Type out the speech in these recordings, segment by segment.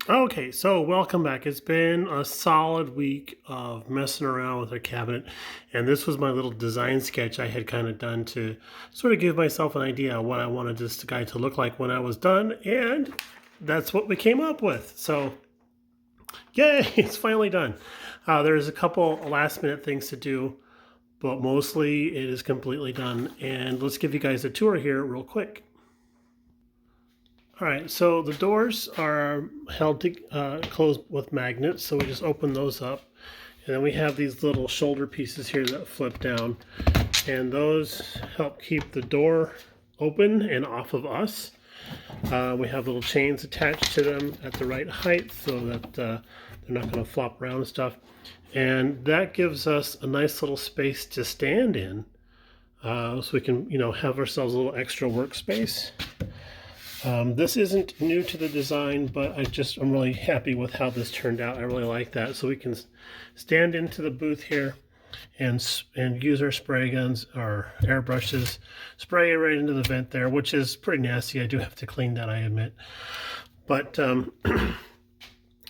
Okay, so welcome back. It's been a solid week of messing around with our cabinet, and this was my little design sketch I had kind of done to sort of give myself an idea of what I wanted this guy to look like when I was done, and that's what we came up with. So, yay, it's finally done. There's a couple last minute things to do, but mostly it is completely done, and let's give you guys a tour here real quick. All right, so the doors are held to closed with magnets, so we just open those up. And then we have these little shoulder pieces here that flip down, and those help keep the door open and off of us. We have little chains attached to them at the right height so that they're not going to flop around and stuff. And that gives us a nice little space to stand in, so we can, have ourselves a little extra workspace. This isn't new to the design, but I'm really happy with how this turned out. I really like that. So we can stand into the booth here and use our spray guns, our airbrushes, spray it right into the vent there, which is pretty nasty. I do have to clean that, I admit. But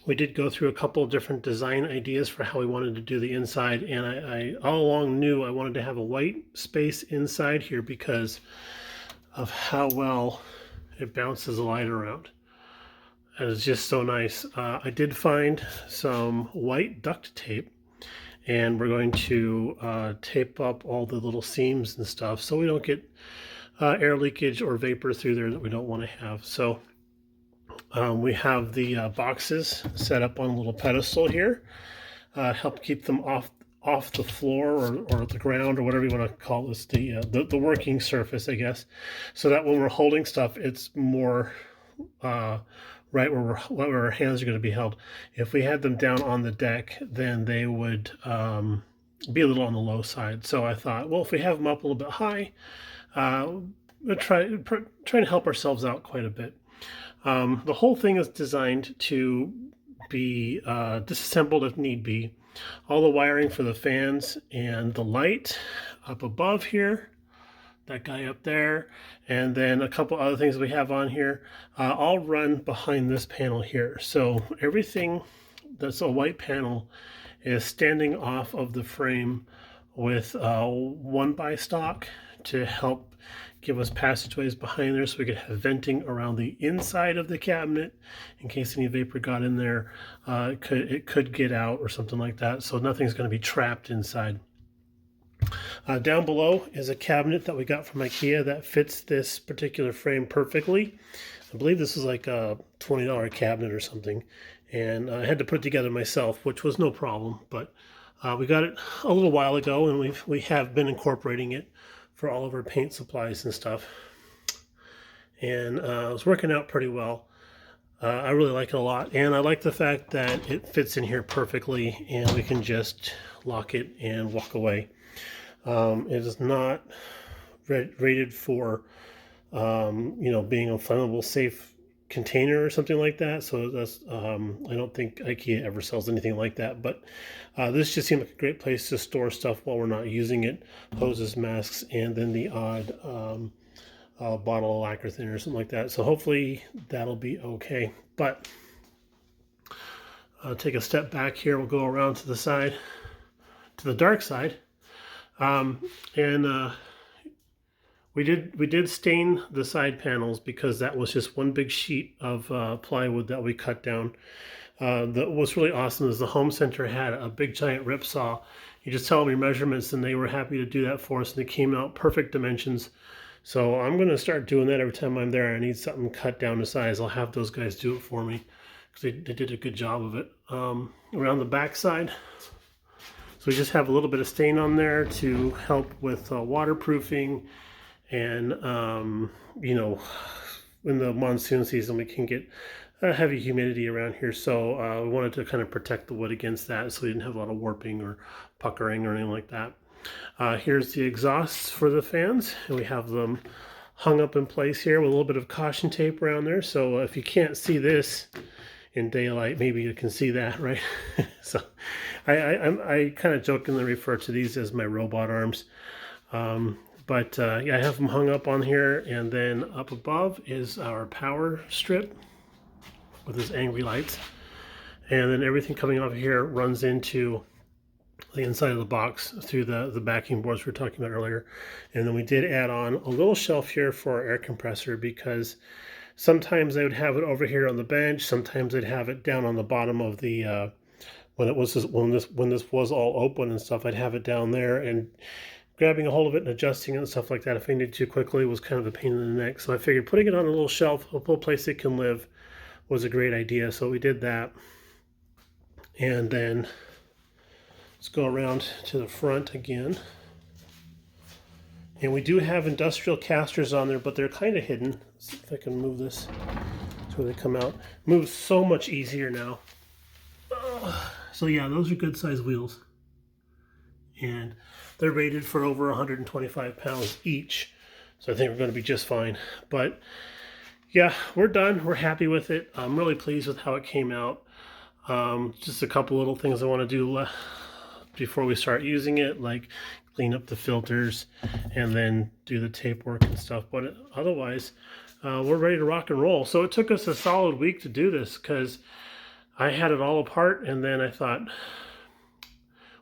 we did go through a couple of different design ideas for how we wanted to do the inside, and I all along knew I wanted to have a white space inside here because of how well it bounces the light around. And it's just so nice. I did find some white duct tape, and we're going to tape up all the little seams and stuff so we don't get air leakage or vapor through there that we don't want to have. So we have the boxes set up on a little pedestal here, help keep them off the floor or the ground or whatever you want to call this, the working surface, I guess, so that when we're holding stuff, it's more right where our hands are going to be held. If we had them down on the deck, then they would be a little on the low side. So I thought, well, if we have them up a little bit high, we'll try to help ourselves out quite a bit. The whole thing is designed to be disassembled if need be. All the wiring for the fans and the light up above here, that guy up there, and then a couple other things we have on here, all run behind this panel here. So everything that's a white panel is standing off of the frame with one by stock to help give us passageways behind there so we could have venting around the inside of the cabinet in case any vapor got in there. It could get out or something like that, so nothing's going to be trapped inside. Down below is a cabinet that we got from IKEA that fits this particular frame perfectly. I believe this is like a $20 cabinet or something, and I had to put it together myself, which was no problem, but we got it a little while ago, and we have been incorporating it for all of our paint supplies and stuff, and it's working out pretty well. I really like it a lot, and I like the fact that it fits in here perfectly and we can just lock it and walk away. It is not rated for being a flammable safe container or something like that, so that's I don't think IKEA ever sells anything like that, but this just seemed like a great place to store stuff while we're not using it. Hoses, masks, and then the odd bottle of lacquer thinner or something like that. So hopefully that'll be okay. But take a step back here. We'll go around to the side, to the dark side, and we did stain the side panels because that was just one big sheet of plywood that we cut down. What's really awesome is the home center had a big giant rip saw. You just tell them your measurements and they were happy to do that for us, and they came out perfect dimensions. So I'm going to start doing that every time I'm there. I need something cut down to size. I'll have those guys do it for me because they did a good job of it. Around the back side, so we just have a little bit of stain on there to help with waterproofing. And in the monsoon season we can get heavy humidity around here, so we wanted to kind of protect the wood against that so we didn't have a lot of warping or puckering or anything like that. Here's the exhausts for the fans, and we have them hung up in place here with a little bit of caution tape around there, so if you can't see this in daylight, maybe you can see that, right? So I kind of jokingly refer to these as my robot arms. But yeah, I have them hung up on here, and then up above is our power strip. with his angry lights. And then everything coming off here runs into the inside of the box through the backing boards we were talking about earlier. And then we did add on a little shelf here for our air compressor, because sometimes I would have it over here on the bench, sometimes I'd have it down on the bottom of the when this was all open and stuff, I'd have it down there, and grabbing a hold of it and adjusting it and stuff like that if I needed to quickly was kind of a pain in the neck. So I figured putting it on a little shelf, a little place it can live, was a great idea. So we did that. And then let's go around to the front again. And we do have industrial casters on there, but they're kind of hidden. Let's see if I can move this so they come out. Moves so much easier now. So yeah, those are good size wheels. And they're rated for over 125 pounds each. So I think we're going to be just fine. But yeah, we're done. We're happy with it. I'm really pleased with how it came out. Just a couple little things I want to do before we start using it, like clean up the filters and then do the tape work and stuff. But otherwise, we're ready to rock and roll. So it took us a solid week to do this, because I had it all apart, and then I thought,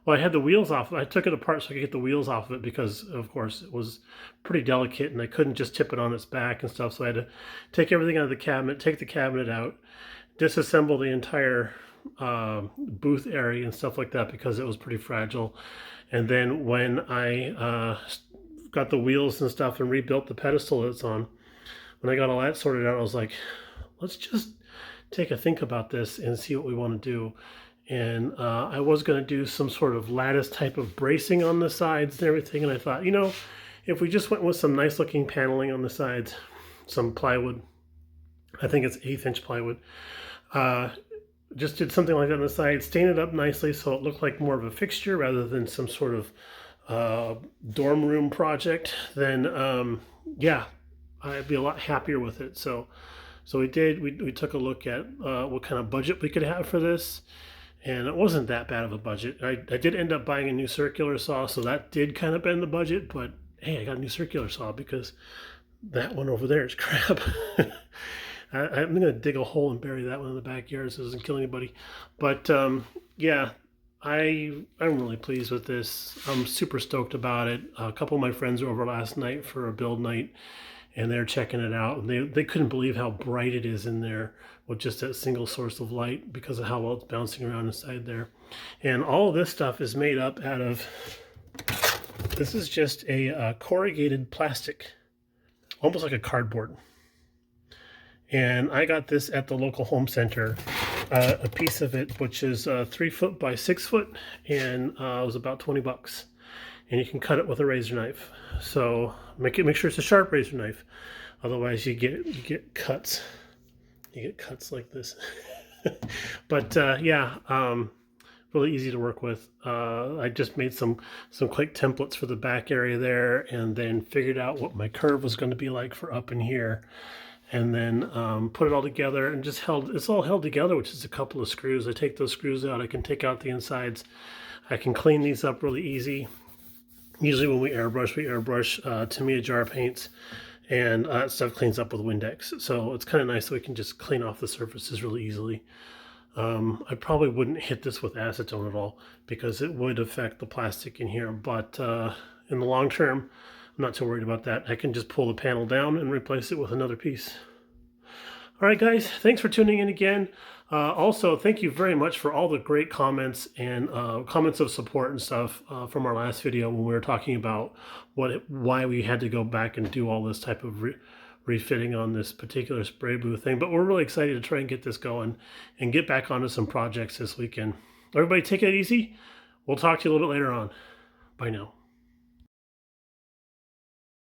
well, I had the wheels off. I took it apart so I could get the wheels off of it, because, of course, it was pretty delicate, and I couldn't just tip it on its back and stuff. So I had to take everything out of the cabinet, take the cabinet out, disassemble the entire booth area and stuff like that, because it was pretty fragile. And then when I got the wheels and stuff and rebuilt the pedestal it's on, when I got all that sorted out, I was like, let's just take a think about this and see what we want to do. And I was going to do some sort of lattice type of bracing on the sides and everything. And I thought, if we just went with some nice looking paneling on the sides, some plywood, I think it's 1/8 inch plywood, just did something like that on the side, stain it up nicely so it looked like more of a fixture rather than some sort of dorm room project, then yeah, I'd be a lot happier with it. So we did. We took a look at what kind of budget we could have for this, and it wasn't that bad of a budget. I did end up buying a new circular saw, so that did kind of bend the budget, but hey, I got a new circular saw because that one over there is crap. I'm going to dig a hole and bury that one in the backyard so it doesn't kill anybody. But yeah, I'm really pleased with this. I'm super stoked about it. A couple of my friends were over last night for a build night, and they're checking it out. And they couldn't believe how bright it is in there with just that single source of light, because of how well it's bouncing around inside there. And all of this stuff is made up out of, this is just a corrugated plastic, almost like a cardboard. And I got this at the local home center, a piece of it, which is 3 foot by 6 foot, and it was about 20 bucks. And you can cut it with a razor knife. So make sure it's a sharp razor knife, otherwise you get cuts. You get cuts like this. But yeah, really easy to work with. I just made some quick templates for the back area there, and then figured out what my curve was going to be like for up in here. And then put it all together and just it's all held together, which is a couple of screws. I take those screws out, I can take out the insides. I can clean these up really easy. Usually when we airbrush Tamiya jar paints, and that stuff cleans up with Windex. So it's kind of nice that we can just clean off the surfaces really easily. I probably wouldn't hit this with acetone at all, because it would affect the plastic in here. But in the long term, I'm not too worried about that. I can just pull the panel down and replace it with another piece. All right, guys, thanks for tuning in again. Also, thank you very much for all the great comments and comments of support and stuff from our last video when we were talking about why we had to go back and do all this type of refitting on this particular spray booth thing. But we're really excited to try and get this going and get back onto some projects this weekend. Everybody take it easy. We'll talk to you a little bit later on. Bye now.